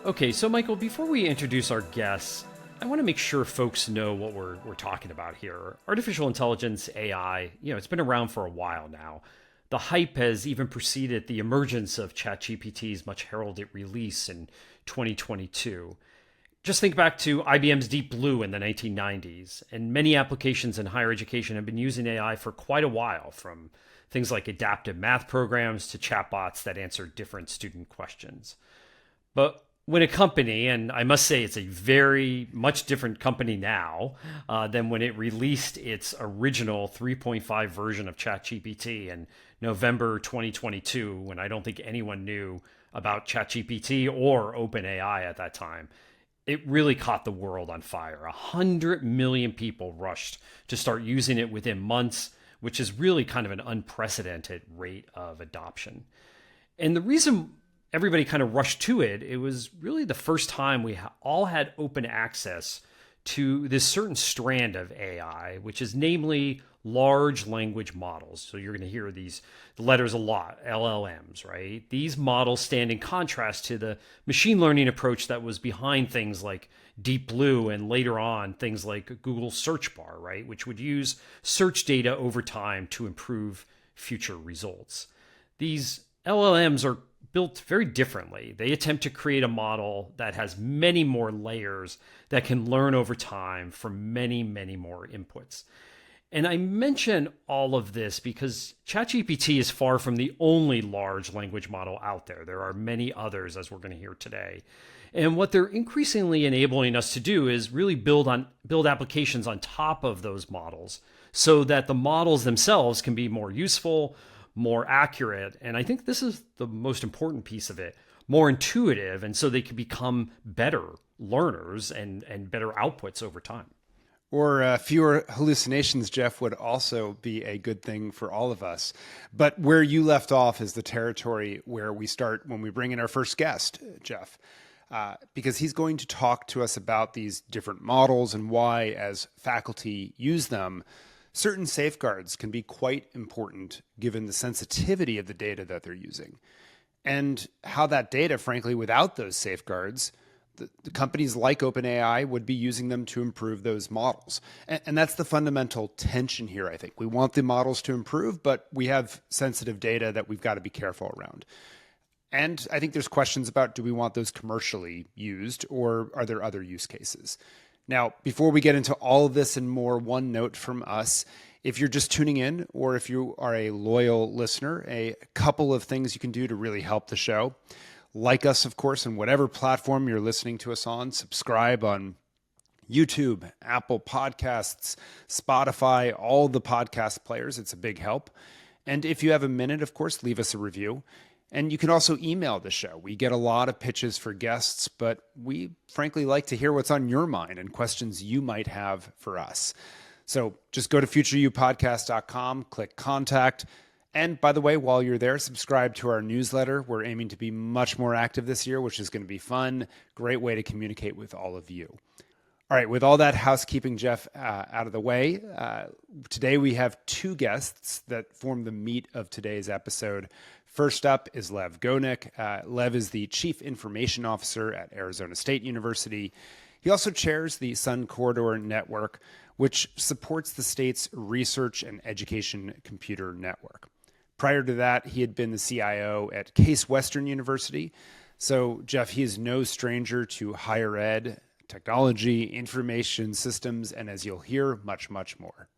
Okay, so Michael, before we introduce our guests, I want to make sure folks know what we're talking about here. Artificial intelligence, AI, it's been around for a while now. The hype has even preceded the emergence of ChatGPT's much heralded release in 2022. Just think back to IBM's Deep Blue in the 1990s, and many applications in higher education have been using AI for quite a while, from things like adaptive math programs to chatbots that answer different student questions. But when a company, and I must say it's a very much different company now than when it released its original 3.5 version of ChatGPT in November 2022, when I don't think anyone knew about ChatGPT or OpenAI at that time. It really caught the world on fire. 100 million people rushed to start using it within months, which is really kind of an unprecedented rate of adoption. And the reason everybody kind of rushed to it, it was really the first time we all had open access to this certain strand of AI, which is namely large language models. So you're going to hear these letters a lot, LLMs, right? These models stand in contrast to the machine learning approach that was behind things like Deep Blue and later on things like Google search bar, right? Which would use search data over time to improve future results. These LLMs are built very differently. They attempt to create a model that has many more layers that can learn over time from many, many more inputs. And I mention all of this because ChatGPT is far from the only large language model out there. There are many others, as we're going to hear today. And what they're increasingly enabling us to do is really build applications on top of those models so that the models themselves can be more useful, more accurate, and I think this is the most important piece of it, more intuitive, and so they can become better learners and better outputs over time. Or fewer hallucinations, Jeff, would also be a good thing for all of us. But where you left off is the territory where we start when we bring in our first guest, Jeff, because he's going to talk to us about these different models and why, as faculty use them, certain safeguards can be quite important given the sensitivity of the data that they're using. And how that data, frankly, without those safeguards, the companies like OpenAI would be using them to improve those models. And that's the fundamental tension here, I think. We want the models to improve, but we have sensitive data that we've got to be careful around. And I think there's questions about, do we want those commercially used, or are there other use cases? Now, before we get into all of this and more, one note from us. If you're just tuning in, or if you are a loyal listener, a couple of things you can do to really help the show. Like us, of course, on whatever platform you're listening to us on. Subscribe on YouTube, Apple Podcasts, Spotify, all the podcast players. It's a big help. And if you have a minute, of course, leave us a review. And you can also email the show. We get a lot of pitches for guests, but we frankly like to hear what's on your mind and questions you might have for us. So just go to futureyoupodcast.com, click contact. And by the way, while you're there, subscribe to our newsletter. We're aiming to be much more active this year, which is going to be fun. Great way to communicate with all of you. All right, with all that housekeeping, Jeff, out of the way, today we have two guests that form the meat of today's episode. First up is Lev Gonick. Lev is the Chief Information Officer at Arizona State University. He also chairs the Sun Corridor Network, which supports the state's research and education computer network. Prior to that, he had been the CIO at Case Western University. So, Jeff, he is no stranger to higher ed, technology, information systems, and as you'll hear, much, much more.